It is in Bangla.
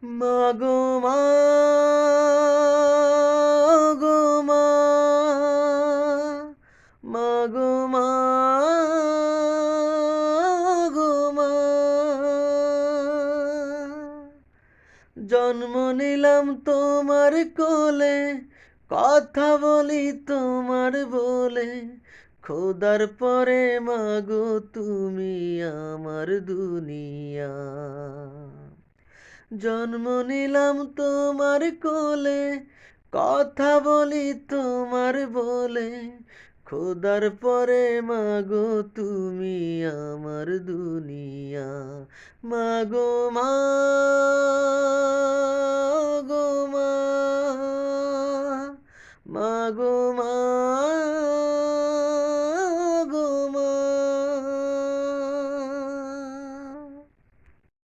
মাগো মা গো মা, মাগো মা গো মা, জন্ম নিলাম তোমার কোলে, কথা বলি তোমার বলে, খোদার পরে মাগো তুমি আমার দুনিয়া। জন্ম নিলাম তোমার কোলে, কথা বলি তোমার বলে, খোদার পরে মাগো তুমি আমার দুনিয়া। মাগো মা